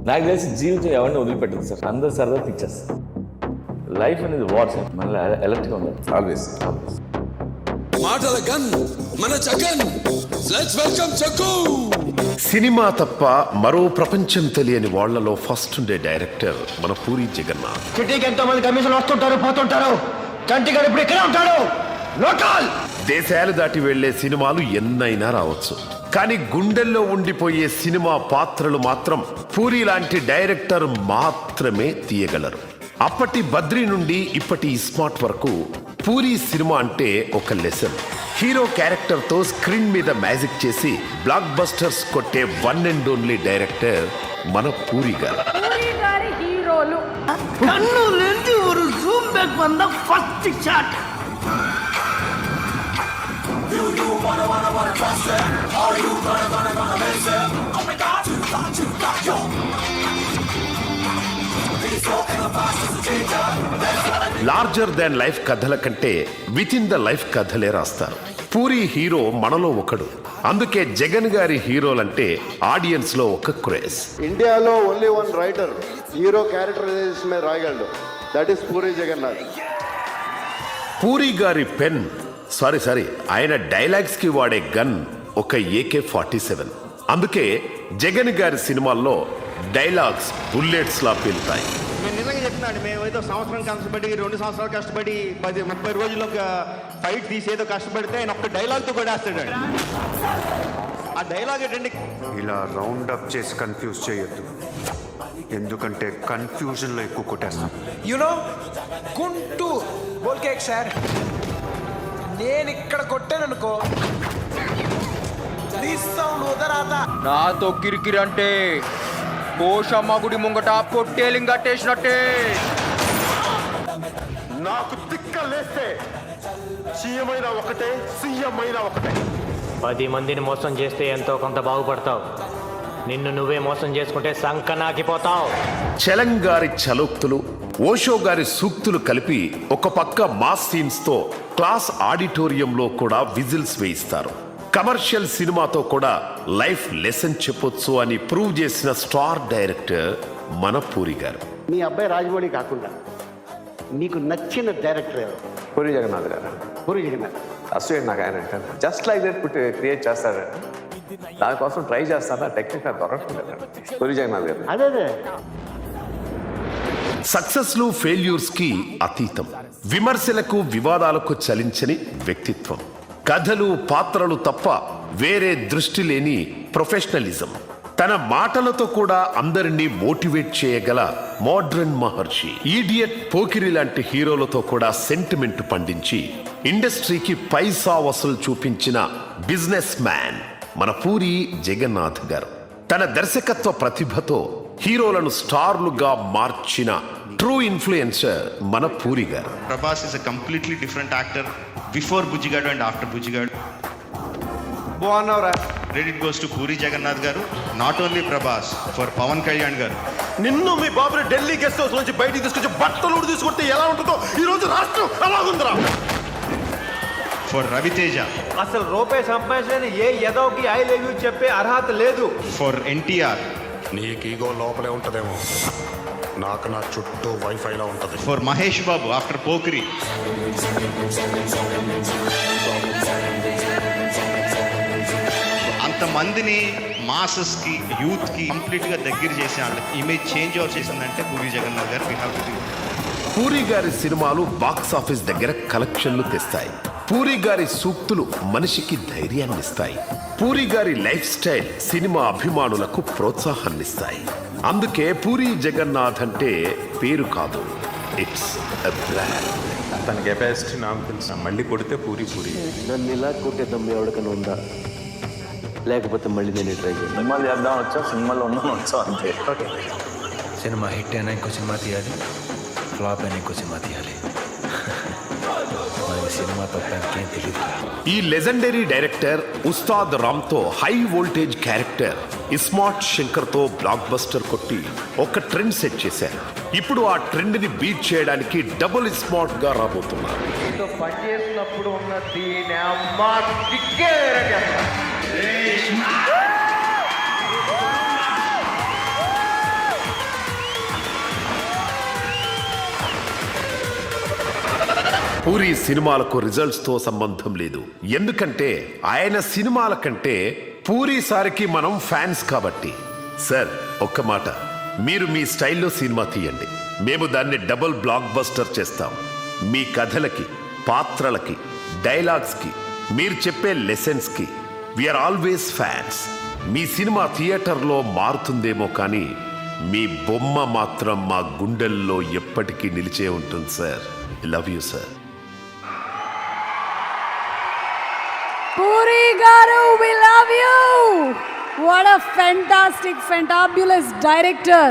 నాకు తెలిసి జీవితం ఎవరిని వదిలిపెట్టదు సార్. అందరు సరదా పిక్చర్స్. లైఫ్ అనేది వార్ సార్. మళ్ళీ ఎలర్ట్గా ఉండాలి ఆల్వేస్. మాటల గన్ మన జగన్. లెట్స్ వెల్కమ్ చక్కు. సినిమా తప్ప మరో ప్రపంచం తెలియని వాళ్లలో ఫస్ట్ ఉండే డైరెక్టర్ మన పూరి జగన్నాథ్. సిటీకి ఎంతో మంది కమిషన్లు వస్తుంటారు పోతుంటారు. చంటిగాడు ఇప్పుడు ఇక్కడే ఉంటాడు. లోకల్ దేశాలు దాటి వెళ్లే సినిమాలు ఎన్నైనా రావచ్చు, కానీ గుండెల్లో ఉండిపోయే సినిమా పాత్రలు మాత్రం పూరి లాంటి డైరెక్టర్ మాత్రమే తీయగలరు. అప్పటి బద్రీ నుండి ఇప్పటి స్మార్ట్ వరకు పూరి సినిమా అంటే ఒక లెసన్. హీరో క్యారెక్టర్ తో స్క్రీన్ మీద మ్యాజిక్ చేసి బ్లాక్ బస్టర్స్ కొట్టే వన్ అండ్ ఓన్లీ డైరెక్టర్ మన పూరి గారు. హీరోలు కన్నులేంటి ఒక జూమ్ బ్యాక్ వల్ల first shot. Larger than life కథల కంటే విత్ ఇన్ ద లైఫ్ కథలే రాస్తారు. పూరి హీరో మనలో ఒకడు. అందుకే జగన్ గారి హీరోలంటే ఆడియన్స్ లో ఒక క్రేజ్. ఇండియాలో only one writer hero characterization మీద రాయగలడు. That is Puri Jagannadh. పూరి గారి పెన్ సారీ ఆయన డైలాగ్స్ కి వాడే గన్ ఒక AK-47. అందుకే జగన్ గారి సినిమాల్లో డైలాగ్స్ బుల్లెట్స్ లా పేలుతాయి. నేను నిజంగా చెప్తున్నాను, మేము ఏదో సంవత్సరం కష్టపడి 2 సంవత్సరాలు కష్టపడి 10-30 రోజుల్లో ఒక ఫైట్ తీసేదో కష్టపడితే ఆయన ఒక్క డైలాగ్తో కొడేస్తాడు. ఆ డైలాగ్ ఏంటండి, ఇలా రౌండ్ అప్ చేసి కన్ఫ్యూజ్ చేయొద్దు, ఎందుకంటే కన్ఫ్యూజన్లో ఎక్కువ కొట్టేస్తాం. యునో గుంటూ బోల్కేక్ సార్, నేను ఇక్కడ కొట్టాననుకో నాతో కిరికిరి అంటే పోషమ్మ గుడి ముంగట పొట్టేలింగ్ కట్టేసినట్టే. నాకు తిక్కలేస్తే సీఎం అయినా ఒకటే, సీఎం అయినా ఒకటే. 10 మందిని మోసం చేస్తే ఎంతో కొంత బాగుపడతావు. నిన్ను నువ్వే మోసం చేసుకుంటే సంకనాకిపోతావు. చలం గారి చలోక్తులు, ఓషో గారి సూక్తులు కలిపి ఒక పక్క మాస్ సీన్స్ తో క్లాస్ ఆడిటోరియంలో కూడా విజిల్స్ వేయిస్తారు. కమర్షియల్ సినిమాతో కూడా లైఫ్ లెసన్ చెప్పొచ్చు అని ప్రూవ్ చేసిన స్టార్ డైరెక్టర్ మన పూరి గారు. మీ అబ్బాయి రాజమౌళి కాకుండా నీకు నచ్చిన డైరెక్టర్ ఎవరు? పూరి జగన్నాథ్ గారు. పూరి జగన్నాథ్ అసలు నాకు ఆయన అంటే జస్ట్ లైక్ దట్ క్రియేట్ చేస్తాడు. దానికోసం ట్రై చేస్తాను, టెక్నిక్ నాకు దొరకట్లేదు. పూరి జగన్నాథ్ గారు అదే సక్సెస్లు ఫెయిల్యూర్స్ కి అతీతం, విమర్శలకు వివాదాలకు చలించని వ్యక్తిత్వం, కథలు పాత్రలు తప్ప వేరే దృష్టి లేని ప్రొఫెషనలిజం, తన మాటలతో కూడా అందరినీ మోటివేట్ చేయగల మోడ్రన్ మహర్షి, ఈడియట్, పోకిరి లాంటి హీరోలతో కూడా సెంటిమెంట్ పండించి ఇండస్ట్రీకి పైసా వసూలు చూపించిన బిజినెస్ మ్యాన్ మన పూరి జగన్నాథ్ గారు. తన దర్శకత్వ ప్రతిభతో హీరోలను స్టార్లుగా మార్చిన ట్రూ ఇన్ఫ్లుయెన్సర్ మన పూరి గారు. Prabhas is a completely different actor before Bujjigadu and after Bujjigadu. బాగున్నావురా. Credit goes to Puri Jagannadh గారు, not only Prabhas, for Pawan Kalyan గారు. నిన్ను మీ బాబుని ఢిల్లీ గెస్ట్ హౌస్ నుంచి బయటికి తీసుకొచ్చి బట్టలు తీసుకొస్తే ఎలా ఉంటుందో ఈ రోజు రాష్ట్రం అలాగుందిరా. ఫర్ రవితేజ, అసలు రూపాయి సంపాదించని ఏ ఎదోకి ఐ లవ్ యూ చెప్పే అర్హత లేదు. ఫర్ ఎన్టీఆర్, నీకు ఈగో లోపలే ఉంటదేమో, నాకు నా చుట్టూ వైఫైలా ఉంటది. For Mahesh Babu after Pokiri. అంతమందిని మాసెస్ కి, యూత్ కి కంప్లీట్ గా దగ్గర చేసే ఇమేజ్ చేంజ్ ఓవర్ చేసిందంటే పూరి జగన్నాథ్ గారు. పూరి గారి సినిమాలు బాక్స్ ఆఫీస్ దగ్గర కలెక్షన్లు తెస్తాయి. పూరి గారి సూక్తులు మనిషికి ధైర్యాన్ని ఇస్తాయి. పూరి గారి లైఫ్ స్టైల్ సినిమా అభిమానులకు ప్రోత్సాహాన్నిస్తాయి. అందుకే పూరి జగన్నాథ్ అంటే పేరు కాదు, ఇట్స్ ఎ బ్రాండ్. తన కెపాసిటీ నాకు తెలుసు. మళ్ళీ కొడితే పూరి పూరి. నన్ను ఇలా కొట్టే దమ్ము ఎవరికైనా ఉందా? లేకపోతే మళ్ళీ నేను ట్రై చేస్తాను. సినిమాలు చేద్దాం వచ్చా, సినిమాలో ఉన్నాను వచ్చా అంతే. సినిమా హిట్ అయినా ఇంకో సినిమా తీయాలి, ఫ్లాప్ అయినా ఇంకో సినిమా తీయాలి. సినిమా తప్పకేం తెలియదు. ఈ లెజెండరీ డైరెక్టర్ ఉస్తాద్ రామ్ తో high voltage character iSmart Shankar తో బ్లాక్ బస్టర్ కొట్టి ఒక ట్రెండ్ సెట్ చేశారు. ఇప్పుడు ఆ ట్రెండ్ ని బీట్ చేయడానికి డబుల్ స్మార్ట్ గా రాబోతున్నారు. పని చేసినప్పుడు ఉన్న దీని అమ్మ పూరి సినిమాలకు రిజల్ట్స్ తో సంబంధం లేదు, ఎందుకంటే ఆయన సినిమాల కంటే పూరి సార్కి మనం ఫ్యాన్స్ కాబట్టి. సార్ ఒక్క మాట, మీరు మీ స్టైల్లో సినిమా తీయండి, మేము దాన్ని డబుల్ బ్లాక్ బస్టర్ చేస్తాం. మీ కథలకి, పాత్రలకి, డైలాగ్స్కి, మీరు చెప్పే లెసన్స్కి వీఆర్ ఆల్వేస్ ఫ్యాన్స్. మీ సినిమా థియేటర్లో మారుతుందేమో కానీ మీ బొమ్మ మాత్రం మా గుండెల్లో ఎప్పటికీ నిలిచే ఉంటుంది sir. Love you sir. Puri garu, we love you. What a fantastic, fantabulous director.